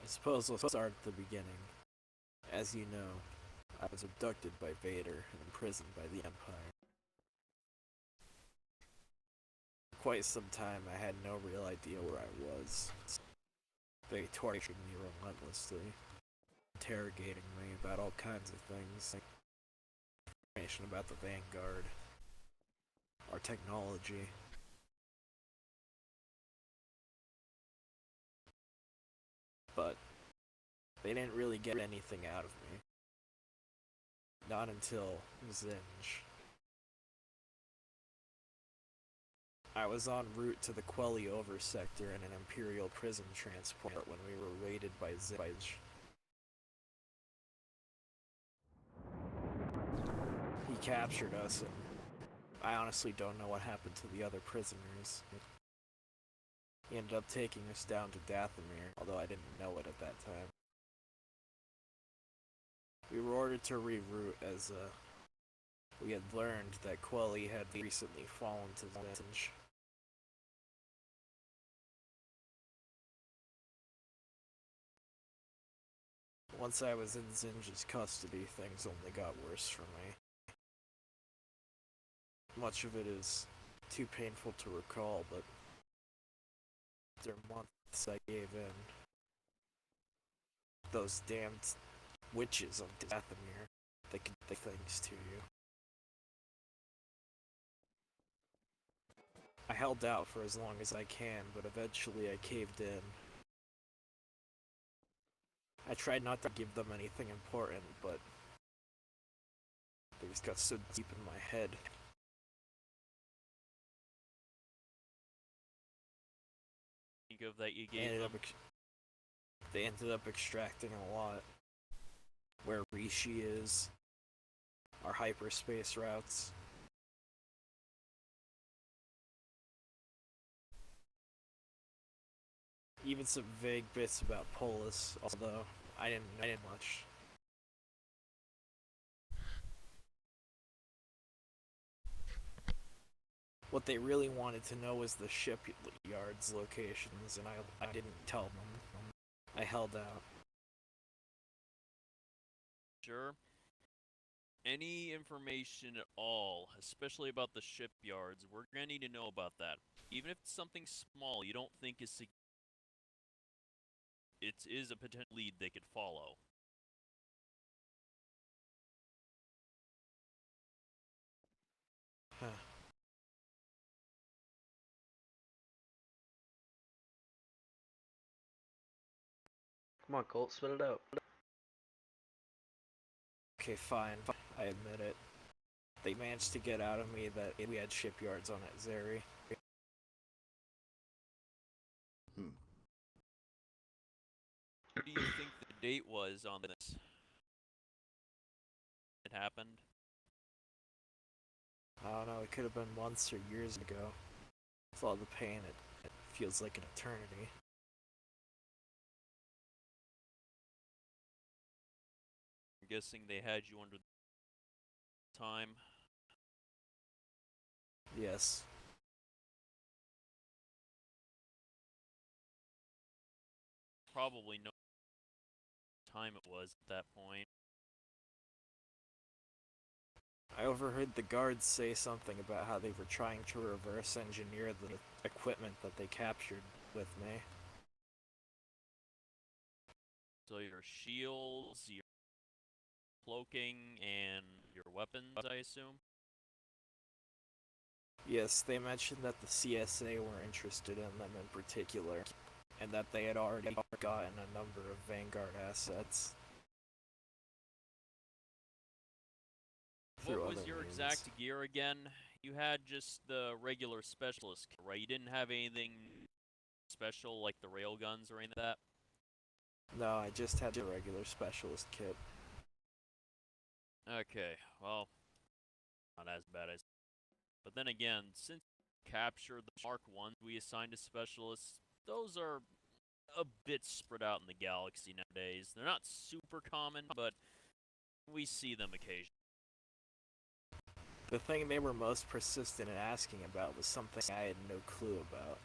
suppose we'll start at the beginning. As you know, I was abducted by Vader and imprisoned by the Empire. For quite some time, I had no real idea where I was. They tortured me relentlessly, interrogating me about all kinds of things, like information about the Vanguard, our technology. But they didn't really get anything out of me. Not until Zinj. I was en route to the Quelly Over sector in an Imperial prison transport when we were raided by Zinj. He captured us, and I honestly don't know what happened to the other prisoners. He ended up taking us down to Dathomir, although I didn't know it at that time. We were ordered to reroute as we had learned that Quelly had recently fallen to Zinj. Once I was in Zinj's custody, things only got worse for me. Much of it is too painful to recall, but after months I gave in. Those damned witches of Dathomir, they can do things to you. I held out for as long as I can, but eventually I caved in. I tried not to give them anything important, but they just got so deep in my head. Think of that you gave them? They ended up extracting a lot. Where Rishi is, our hyperspace routes. Even some vague bits about Polis, although I didn't know much. What they really wanted to know was the shipyard's locations, and I didn't tell them. I held out. Sure. Any information at all, especially about the shipyards, we're gonna need to know about that. Even if it's something small you don't think is significant, it is a potential lead they could follow. Huh. Come on, Colt, spit it out. Okay, fine. I admit it. They managed to get out of me that we had shipyards on Zeri. What do you think the date was on this? It happened? I don't know, it could have been months or years ago. With all the pain, it feels like an eternity. I'm guessing they had you under time. Yes. Probably no time it was at that point. I overheard the guards say something about how they were trying to reverse engineer the equipment that they captured with me. So your shields, your cloaking, and your weapons, I assume? Yes, they mentioned that the CSA were interested in them in particular, and that they had already gotten a number of Vanguard assets. What was your exact gear again? You had just the regular specialist kit, right? You didn't have anything special like the railguns or anything like that? No, I just had the regular specialist kit. Okay, well, not as bad as... But then again, since you captured the Mark 1s we assigned to specialists, those are a bit spread out in the galaxy nowadays. They're not super common, but we see them occasionally. The thing they were most persistent in asking about was something I had no clue about.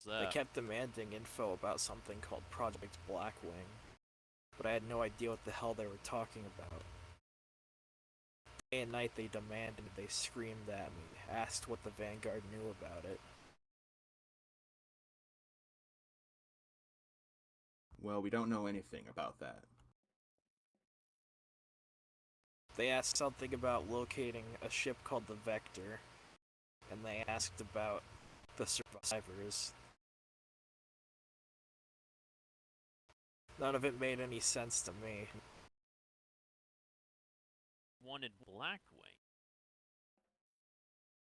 They kept demanding info about something called Project Blackwing, but I had no idea what the hell they were talking about. Day and night they demanded, they screamed at me, asked what the Vanguard knew about it. Well, we don't know anything about that. They asked something about locating a ship called the Vector, and they asked about the survivors. None of it made any sense to me. Wanted Blackwing.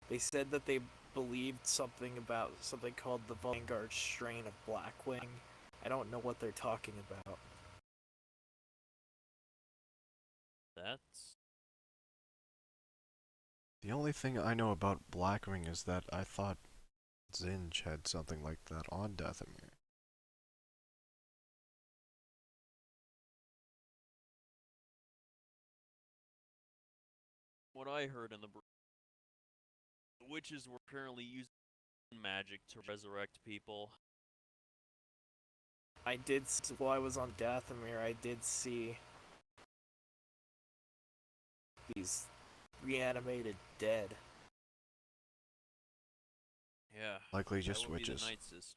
They said that they believed something about something called the Vanguard strain of Blackwing. I don't know what they're talking about. That's... The only thing I know about Blackwing is that I thought Zinj had something like that on Dathomir. what I heard in the witches were apparently using magic to resurrect people. While I was on Dathomir, I did see these reanimated dead. Yeah. Likely that just would be the witches. Night Sister.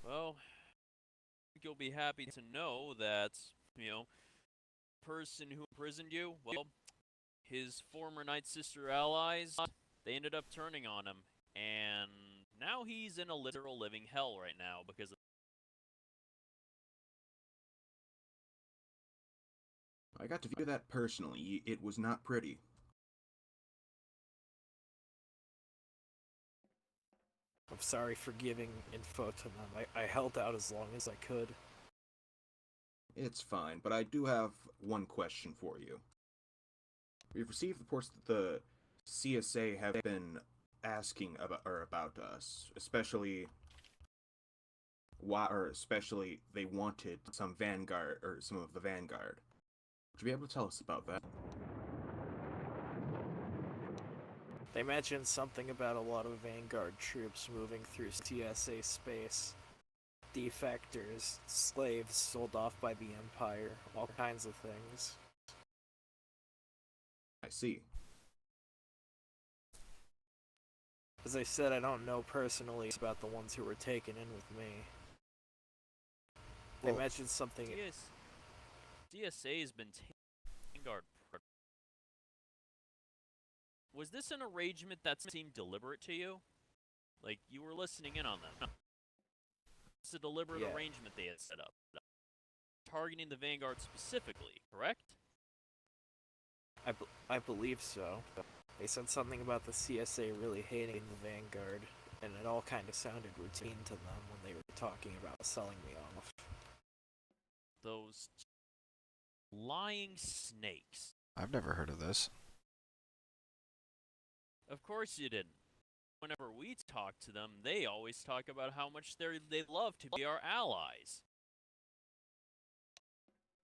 Well, I think you'll be happy to know that, person who imprisoned you, well, his former Night Sister allies, they ended up turning on him, and now he's in a literal living hell right now because of... I got to view that personally. It was not pretty. I'm sorry for giving info to them. I held out as long as I could. It's fine, but I do have one question for you. We've received reports that the CSA have been asking about us, especially they wanted some Vanguard or some of the Vanguard. Would you be able to tell us about that? They mentioned something about a lot of Vanguard troops moving through TSA space. Defectors, slaves sold off by the Empire, all kinds of things. I see. As I said, I don't know personally about the ones who were taken in with me. They mentioned something... DSA has been taking Vanguard. Was this an arrangement that seemed deliberate to you? Like, you were listening in on them. It's a deliberate arrangement they had set up. Targeting the Vanguard specifically, correct? I believe so. They said something about the CSA really hating the Vanguard, and it all kind of sounded routine to them when they were talking about selling me off. Those lying snakes. I've never heard of this. Of course you didn't. Whenever we talk to them, they always talk about how much they love to be our allies.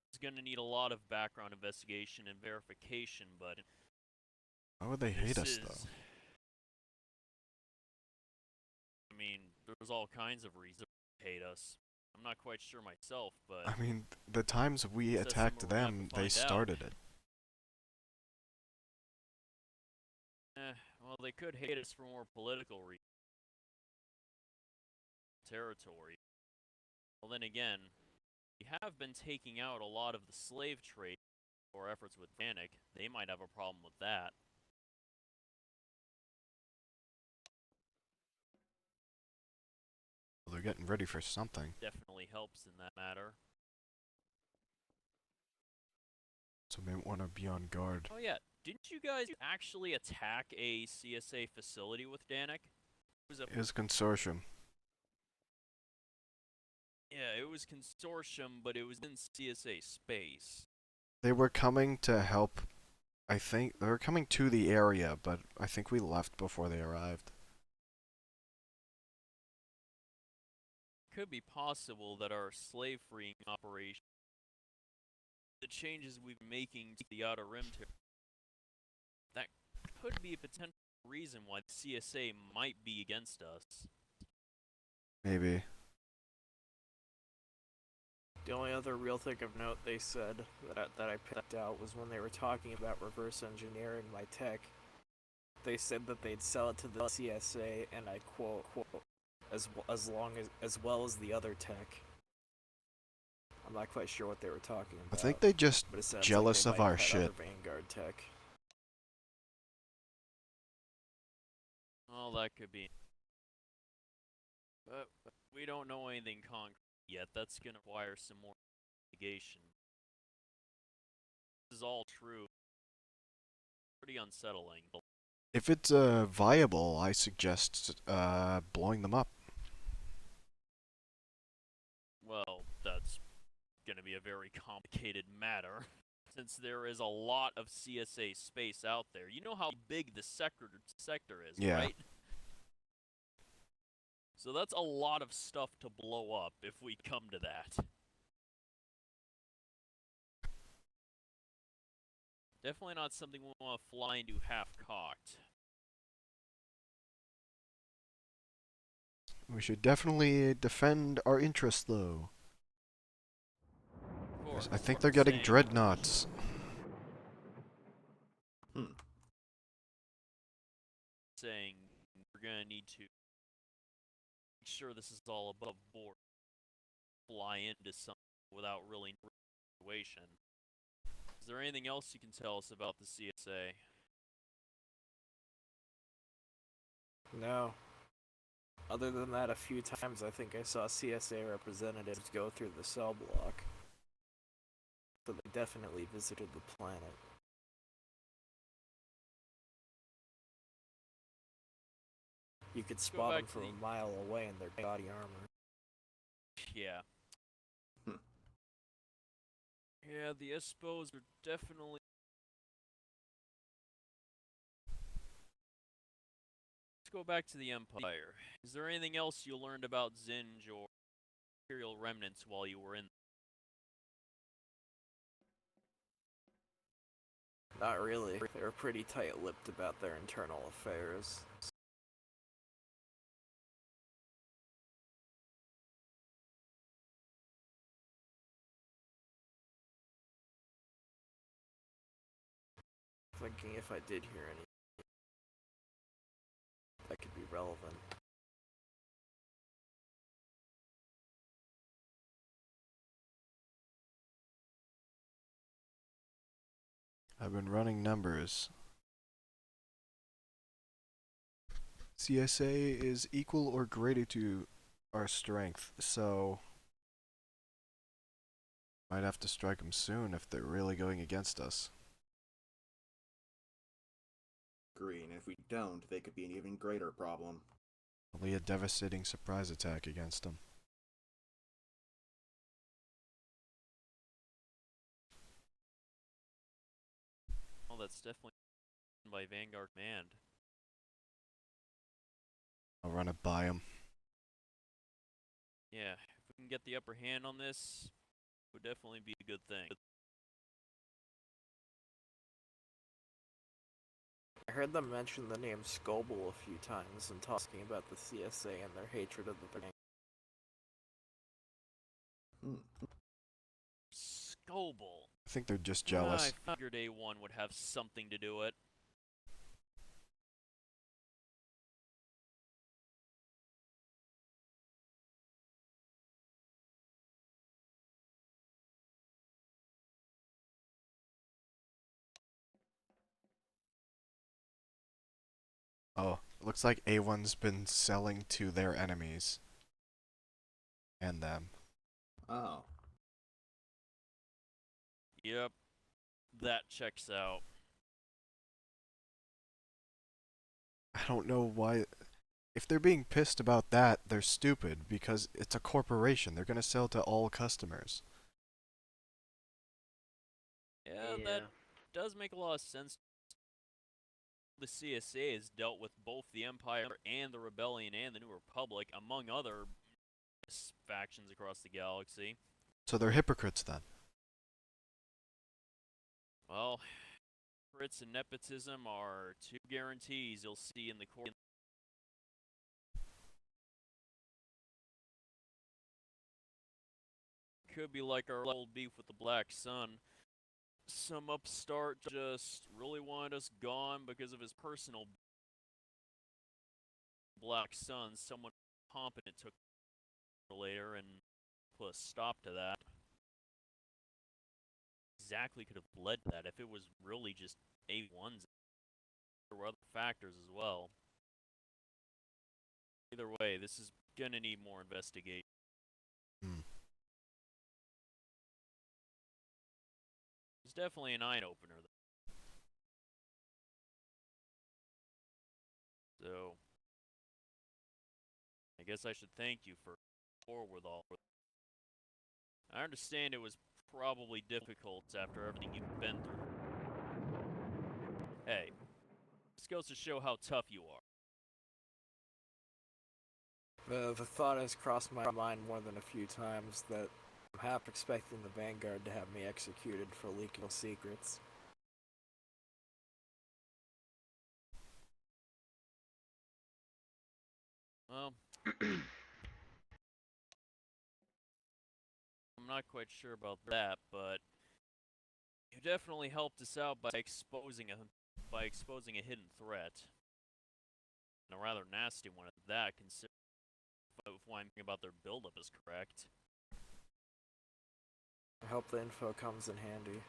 It's going to need a lot of background investigation and verification, but... Why would they hate us, though? I mean, there's all kinds of reasons to hate us. I'm not quite sure myself, but... I mean, the times we attacked them, they started it. Well, they could hate us for more political reasons. Territory. Well, then again, we have been taking out a lot of the slave trade for efforts with Danik. They might have a problem with that. Well, they're getting ready for something. Definitely helps in that matter. So they want to be on guard. Oh yeah, didn't you guys actually attack a CSA facility with Danik? It was a consortium. Yeah, it was consortium, but it was in CSA space. They were coming to help. I think they were coming to the area, but I think we left before they arrived. Could be possible that our slave freeing operation, the changes we've been making to the Outer Rim, that could be a potential reason why the CSA might be against us. Maybe. The only other real thing of note they said that I picked out was when they were talking about reverse engineering my tech. They said that they'd sell it to the CSA, and I quote, as well as the other tech. I'm not quite sure what they were talking I about. think they just but it sounds jealous like they of might our have had shit. other Vanguard tech. Well, that could be. But we don't know anything concrete yet. That's going to require some more investigation. This is all true. Pretty unsettling. If it's viable, I suggest blowing them up. Well, that's going to be a very complicated matter, since there is a lot of CSA space out there. You know how big the sector is, Yeah. right? So that's a lot of stuff to blow up if we come to that. Definitely not something we want to fly into half-cocked. We should definitely defend our interests, though. Of course, I think they're getting same. dreadnoughts. Saying we're gonna need to make sure this is all above board. Fly into something without really knowing the situation. Is there anything else you can tell us about the CSA? No. Other than that, a few times I think I saw CSA representatives go through the cell block. So they definitely visited the planet. You could spot them back to from the- a mile away in their body armor. Yeah. Yeah, the Espos are definitely... Let's go back to the Empire. Is there anything else you learned about Zinj or Imperial remnants while you were in? Not really. They were pretty tight-lipped about their internal affairs. Thinking if I did hear any that could be relevant. I've been running numbers. CSA is equal or greater to our strength, so might have to strike them soon if they're really going against us. Agree, and if we don't, they could be an even greater problem. Only a devastating surprise attack against them. Oh, that's definitely by Vanguard Command. I'll run it by them. Yeah, if we can get the upper hand on this, it would definitely be a good thing. I heard them mention the name Scoble a few times in talking about the CSA and their hatred of the gang. Scoble. I think they're just jealous. I figured A1 would have something to do it. Oh, looks like A1's been selling to their enemies. And them. Oh. Yep, that checks out. I don't know why. If they're being pissed about that, they're stupid because it's a corporation. They're gonna sell to all customers. Yeah, that does make a lot of sense. The CSA has dealt with both the Empire and the Rebellion and the New Republic, among other factions across the galaxy. So they're hypocrites then. Well, Crits and nepotism are two guarantees you'll see in the court. Could be like our old beef with the Black Sun. Some upstart just really wanted us gone because of his personal Black Sun. Someone competent took later and put a stop to that. Exactly could have led to that if it was really just A1s. There were other factors as well. Either way, this is gonna need more investigation. It's definitely an eye-opener, though. So, I guess I should thank you for forward all. I understand it was probably difficult after everything you've been through. Hey, this goes to show how tough you are. The thought has crossed my mind more than a few times that I'm half expecting the Vanguard to have me executed for leaking secrets. Well, I'm not quite sure about that, but you definitely helped us out by exposing a hidden threat. And a rather nasty one at that, considering if what I'm thinking about their buildup is correct. I hope the info comes in handy.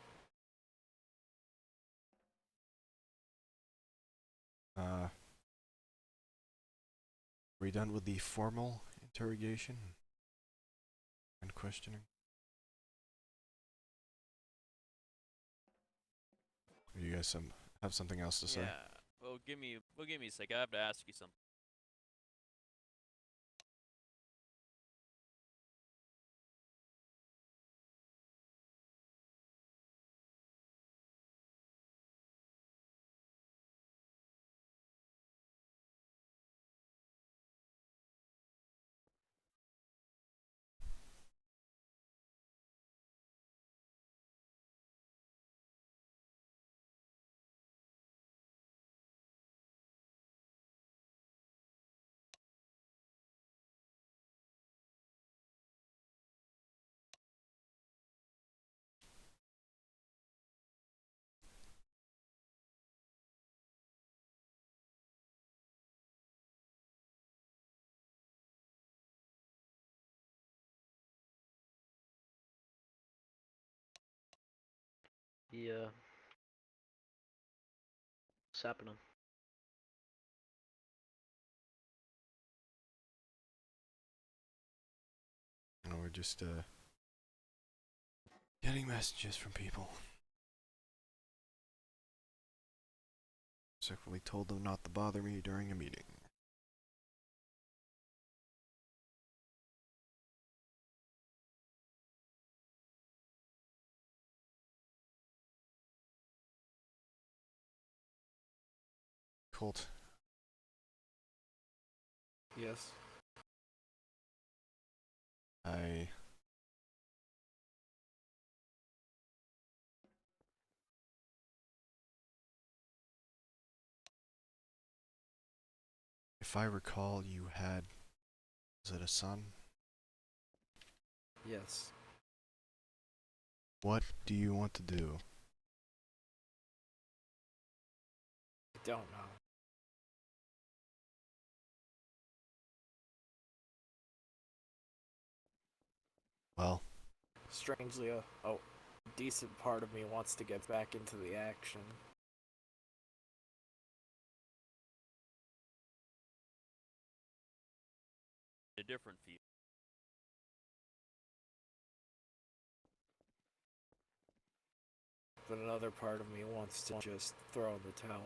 Are we done with the formal interrogation and questioning? Or you guys have something else to say? Yeah. Well, give me a sec. I have to ask you something. Yeah. What's happening? No, we're just getting messages from people. Specifically told them not to bother me during a meeting. Colt. Yes. If I recall, you had, was it a son? Yes. What do you want to do? I don't know. Well, Strangely, a decent part of me wants to get back into the action. A different field. But another part of me wants to just throw in the towel.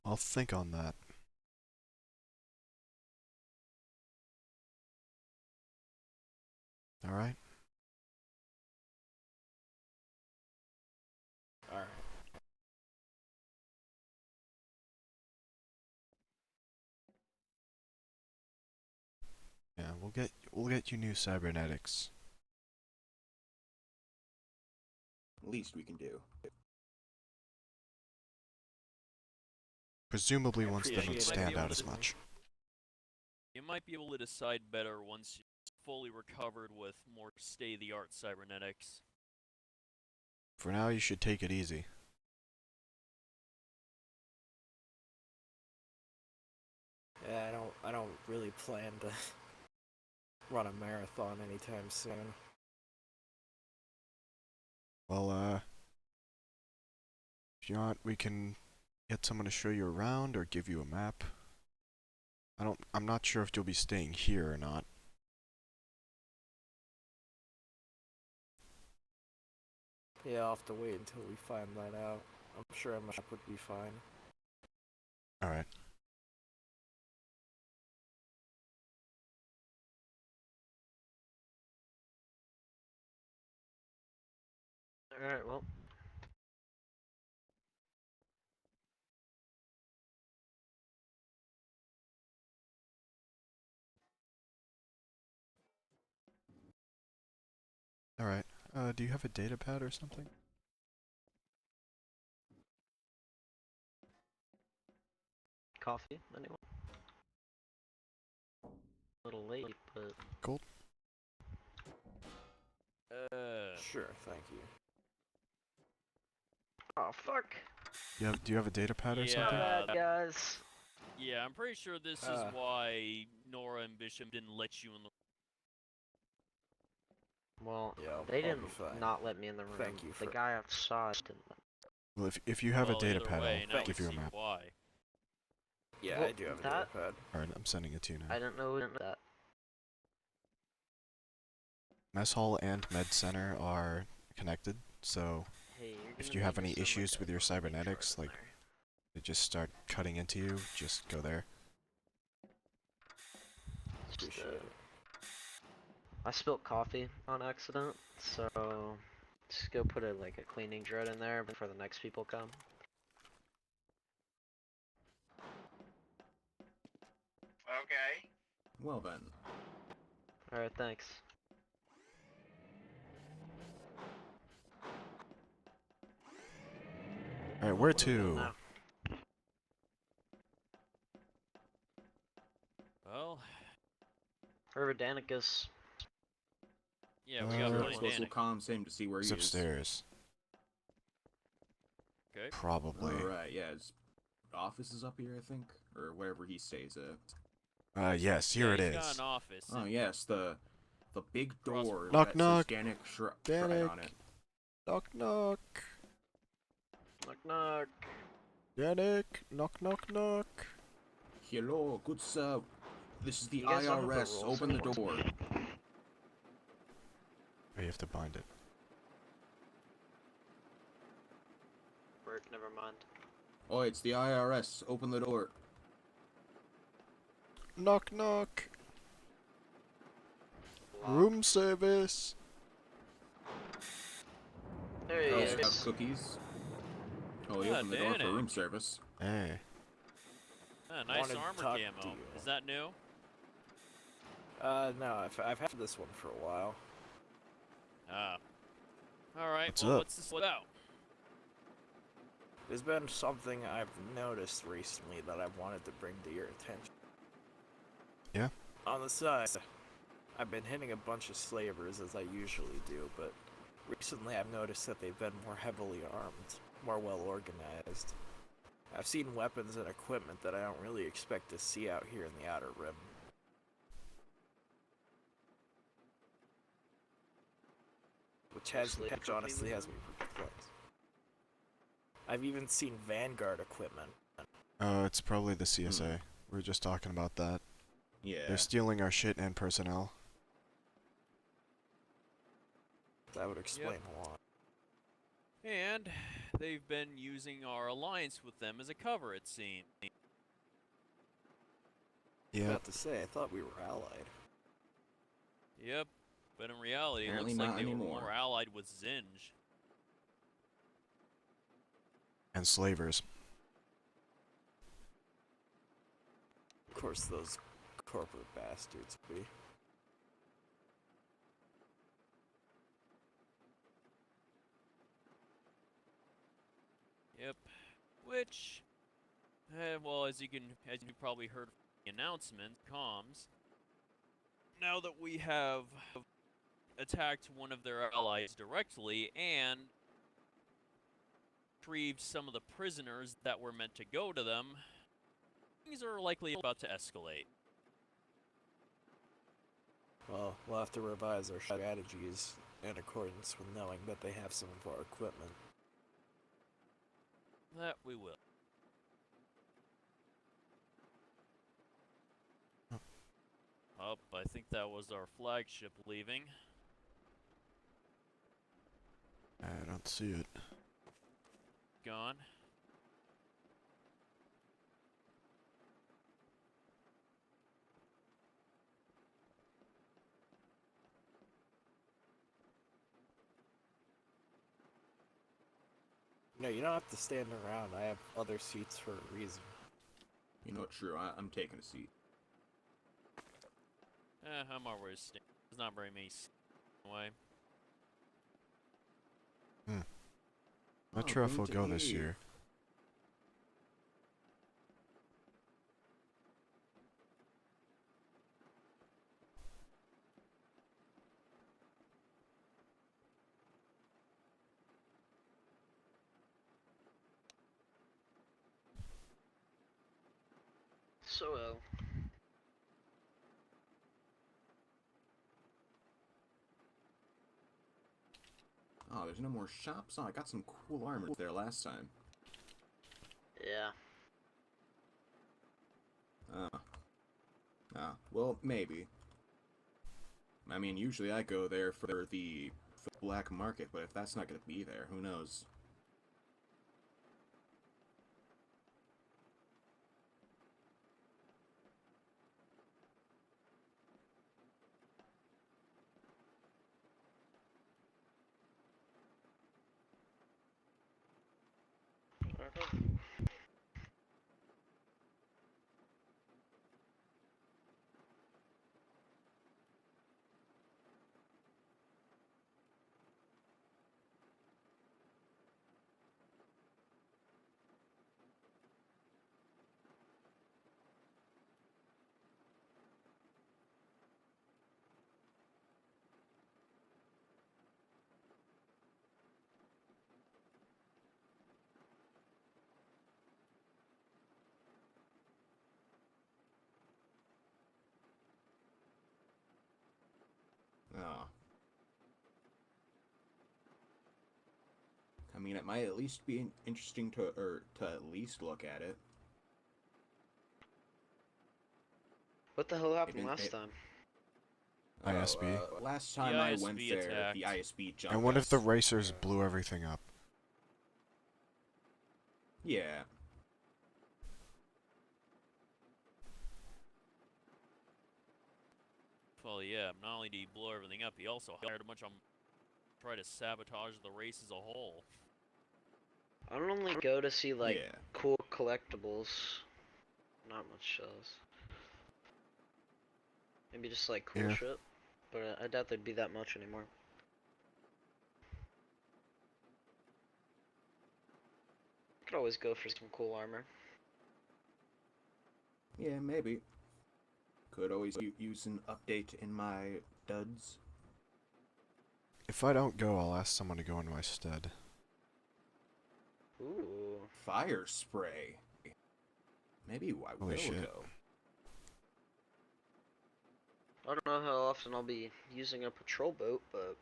I'll think on that. Alright? Alright. we'll get you new cybernetics. Least we can do. Presumably I once they don't appreciate it. stand out Might as be able much. You might be able to decide better once you're fully recovered with more state-of-the-art cybernetics. For now, you should take it easy. Yeah, I don't really plan to run a marathon anytime soon. Well, if you want, we can get someone to show you around or give you a map. I'm not sure if you'll be staying here or not. Yeah, I'll have to wait until we find that out. I'm sure a map would be fine. Alright. Alright, well. Alright. Do you have a data pad or something? Coffee, anyone? A little late, but... Colt? Sure, thank you. Oh, fuck! Do you have a data pad or Yeah. something? My bad, guys. Yeah, I'm pretty sure this is why Nora and Bishop didn't let you in the... Well, Yeah, they I'll be didn't fine. not let me in the room. Thank you The for- guy outside didn't let me. Well, if you have a Well, data either pad, way, now I'll give we you a see map. Why. Yeah, Well, I do have a that- data pad. Alright, I'm sending it to you now. I didn't know who didn't know that. Mess hall and med center are connected, so Hey, you're if gonna you have make any us sound issues like with a your fucking cybernetics, retard in like there. they just start cutting into you, just go there. Appreciate it. I spilt coffee on accident, so just go put a cleaning dread in there before the next people come. Okay. Well then. Alright, thanks. Alright, where What do we got to? now? Well, Wherever Danicus. yeah, we got Uh, plenty Suppose we'll Danik. calm him to see where It's he is. upstairs. Okay. Probably. Alright, yeah, his office is up here, I think, or wherever he stays at. Yes, here it He's got is. an office. Oh and- yes, the big Cross- door Knock, that knock. says Danik Shrine Danik. on it. Knock knock. Knock knock. Yannick, knock knock knock. Hello, good sir. This is the You guys don't have the IRS. rules Open the anymore. door. Oh, you have to bind it. Work, never mind. Oh, it's the IRS. Open the door. Knock knock. Lock. Room service. There he I also have is. cookies. Oh, he Ah, opened the door for Danik. room service. Hey. Ah, nice Wanted to armor talk camo. to you. Is that new? No, I've had this one for a while. Ah. Alright, What's well, up? what's this about? There's been something I've noticed recently that I've wanted to bring to your attention. Yeah? On the side, I've been hitting a bunch of slavers as I usually do, but recently I've noticed that they've been more heavily armed, more well organized. I've seen weapons and equipment that I don't really expect to see out here in the Outer Rim. Which honestly has me perplexed. I've even seen Vanguard equipment. It's probably the CSA. We were just talking about that. Yeah. They're stealing our shit and personnel. That would explain a lot. And they've been using our alliance with them as a cover, it seems. I was Yeah. about to say, I thought we were allied. Yep, but in reality, it Apparently looks like not they were anymore. more allied with Zinj. And slavers. Of course, those corporate bastards be. Yep. Which, well, as you probably heard from the announcement, comms. Now that we have attacked one of their allies directly and retrieved some of the prisoners that were meant to go to them, things are likely about to escalate. Well, we'll have to revise our strategies in accordance with knowing that they have some of our equipment. That we will. Up, I think that was our flagship leaving. I don't see it. Gone. No, you don't have to stand around. I have other seats for a reason. You know what? True. I'm taking a seat. I'm always staying. There's not very many seats away. Not sure if good we'll to go this hear. year. So, Oh, there's no more shops. Oh, I got some cool armor there last time. yeah. Well, maybe. I mean, usually I go there for the black market, but if that's not gonna be there, who knows? Oh. I mean, it might at least be interesting to at least look at it. What the hell happened Maybe- last time? ISB. Last time I went ISB there, the attacked. ISB jumped And what if the us. racers blew everything up? Yeah. Well, yeah, not only did he blow everything up, he also hired a bunch of try to sabotage the race as a whole. I normally go to see, like, Yeah. cool collectibles. Not much shells. Maybe just, like, cool Yeah. shit. But I doubt there'd be that much anymore. Could always go for some cool armor. Yeah, maybe. Could always use an update in my duds. If I don't go, I'll ask someone to go in my stead. Ooh. Fire spray. Maybe I Holy will shit. go. I don't know how often I'll be using a patrol boat, but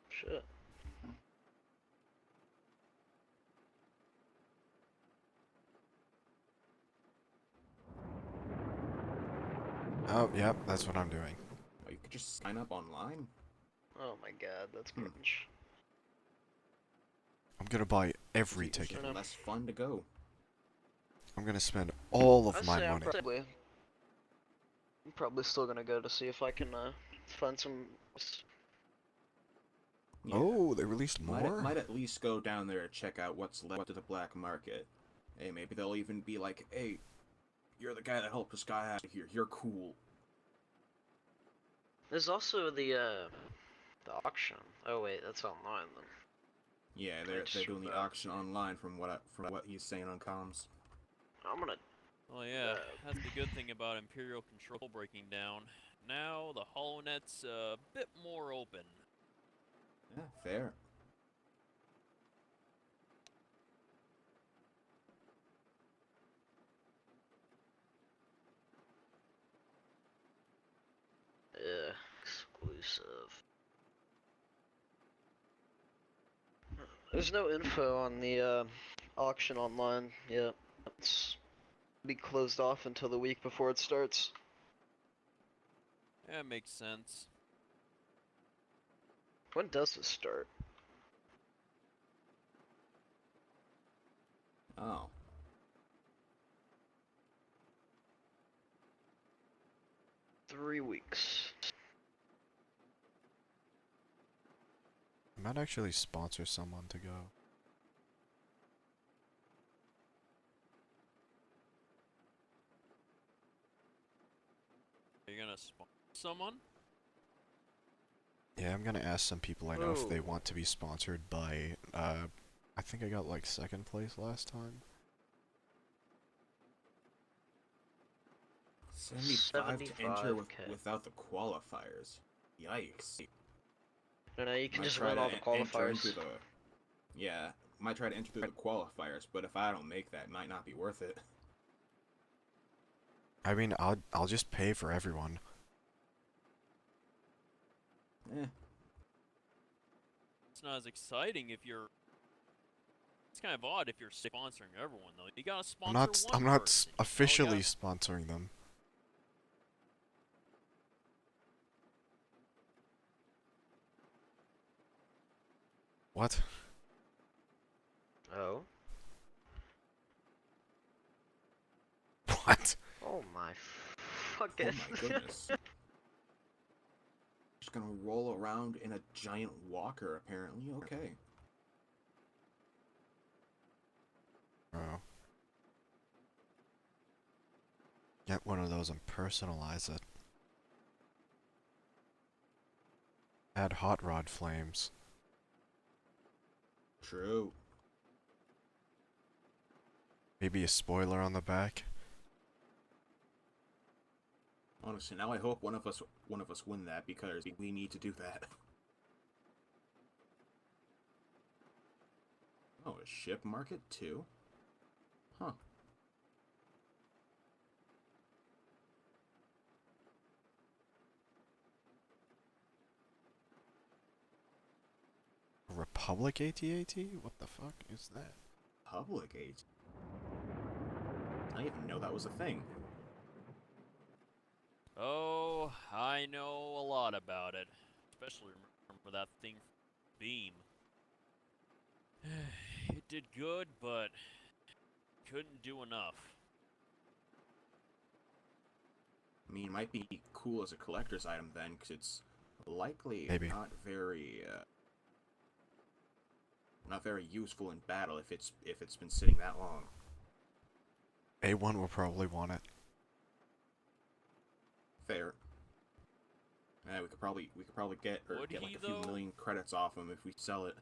shit. Oh, yep, that's what I'm doing. Oh, you could just sign up online. Oh my god, that's Hmm. cringe. I'm gonna buy every It's ticket. Fair enough. less fun to go. I'm gonna spend all of I'd my say money. I'm probably still gonna go to see if I can find some. Yeah. Oh, they released more? Might at least go down there and check out what's left of the black market. Hey, maybe they'll even be like, "Hey, you're the guy that helped this guy out of here. You're cool." There's also the auction. Oh wait, that's online then. Yeah, I they're just doing the about- auction online from what he's saying on comms. I'm gonna. Oh yeah, that's the good thing about Imperial control breaking down. Now the HoloNet's a bit more open. Yeah, fair. Exclusive. There's no info on the auction online yet. It's be closed off until the week before it starts. Yeah, makes sense. When does it start? Oh. Three weeks. I might actually sponsor someone to go. Are you gonna spawn someone? Yeah, I'm gonna ask some people I know if they Oh. want to be sponsored by, I think I got like second place last time. 75 to enter 75K. without the qualifiers. Yikes. No, you can Might just try run to all the enter into qualifiers. the. Yeah, might try to enter through the qualifiers, but if I don't make that, it might not be worth it. I mean, I'll just pay for everyone. Eh. It's not as exciting if you're. It's kind of odd if you're sponsoring everyone though. You gotta sponsor I'm one not person. officially sponsoring them. What? Oh. What? Oh my Oh fucking. my goodness. Just gonna roll around in a giant walker, apparently. Okay. Oh. Get one of those and personalize it. Add hot rod flames. True. Maybe a spoiler on the back. Honestly, now I hope one of us win that because we need to do that. Oh, a ship market too? Huh. Republic AT-AT? What the fuck is that? Public aid. I didn't even know that was a thing. Oh, I know a lot about it. Especially remember that thing from Beam. It did good, but couldn't do enough. I mean, it might be cool as a collector's item then, because it's likely Maybe. not very useful in battle if it's been sitting that long. A1 will probably want it. Fair. We could probably get Would like he, a few though? million credits off him if we sell it.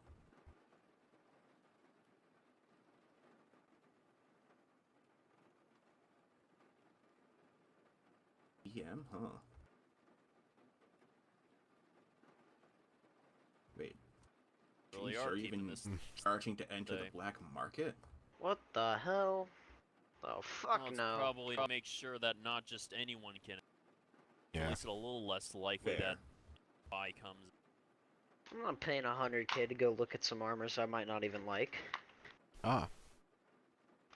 EM, huh? Wait, Really geez, are are keeping even this. charging to enter the day. black market? What the hell? Oh fuck Well, it's no. probably to make sure that not just anyone can. At Yeah. least a little less likely Fair. that buy comes. I'm not paying 100K to go look at some armors I might not even like. Ah.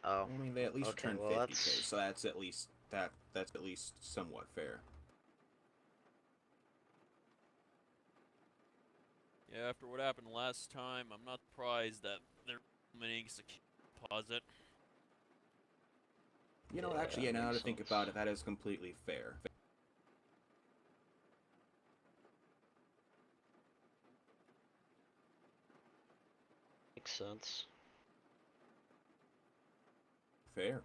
Oh. I mean, they at least Okay, return well, 50K, that's- so that's at least somewhat fair. Yeah, after what happened last time, I'm not surprised that they're implementing secure deposit. You know, Yeah, actually, yeah, that now makes to think sense. about it, that is completely fair. Makes sense. Fair.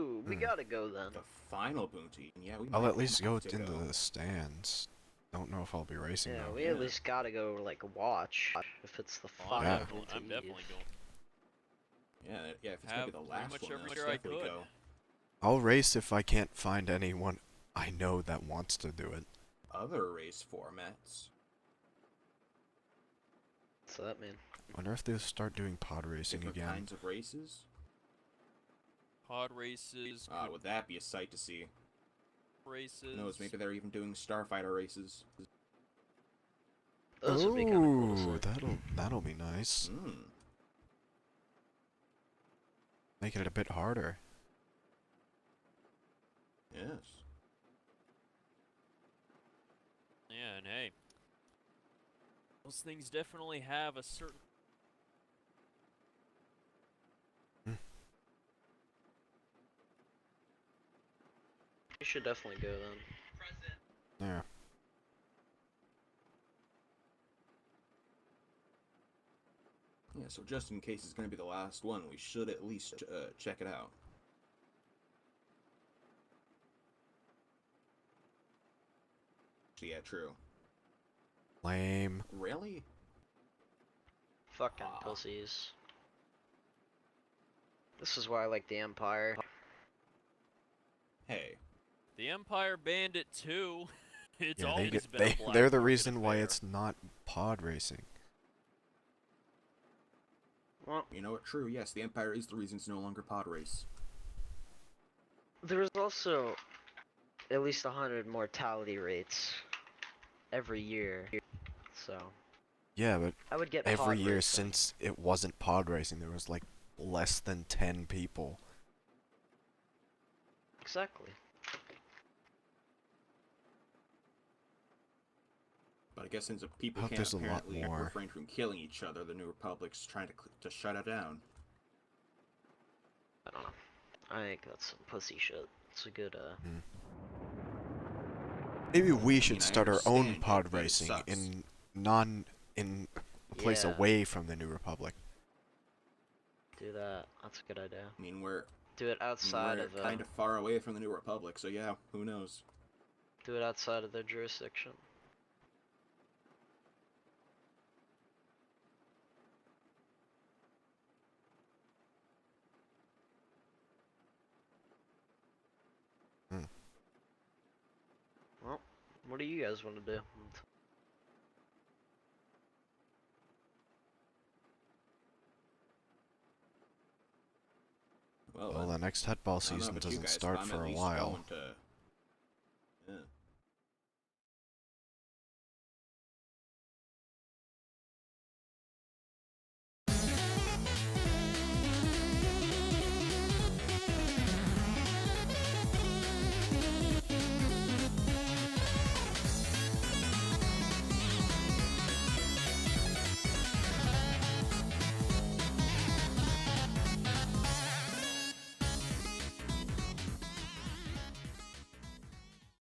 Ooh, we Hmm. gotta go then. The final bounty. Yeah, we I'll might at least go have to into the stands. Don't know if I'll be racing Yeah, though. we Yeah. at least gotta go like watch if it's the Oh, final Yeah. bounty. I'm definitely going. Yeah, if it's gonna be Have the pretty last much one, then every let's year I definitely could. go. I'll race if I can't find anyone I know that wants to do it. Other race formats. What's that mean? Wonder if they'll start doing pod racing Different again. kinds of races. Pod races, Ah, would that be a sight to see? races. Who knows, maybe they're even doing starfighter races. Those would be kind of cool Ooh, to see. that'll be nice. Hmm. Make it a bit harder. Yes. Yeah, and hey, those things definitely have a certain. We should definitely go then. Yeah. Yeah, so just in case it's gonna be the last one, we should at least check it out. Yeah, true. Lame. Really? Fucking pussies. This is why I like the Empire. Hey. The Empire banned it too. It's Yeah, always been a black they're the market reason why affair. it's not pod racing. Well, You know what? True, yes, the Empire is the reason it's no longer pod race. there's also at least 100 mortality rates every year, so Yeah, but I would get every pod year racing. since it wasn't pod racing, there was like less than 10 people. Exactly. But I guess since people hope can't there's a lot apparently more. refrain from killing each other, the New Republic's trying to shut it down. I don't know. I think that's some pussy shit. It's a good Maybe we I should mean, I start our own understand it, pod but it racing sucks. in a place Yeah. away from the New Republic. do that. That's a good idea. I mean, we're Do it outside we're of kind of far away from the New Republic, so yeah, who knows? do it outside of their jurisdiction. Hmm. Well, what do you guys want to do? Well, the next headball I don't know season about you doesn't guys, start but I'm for at a least while. going to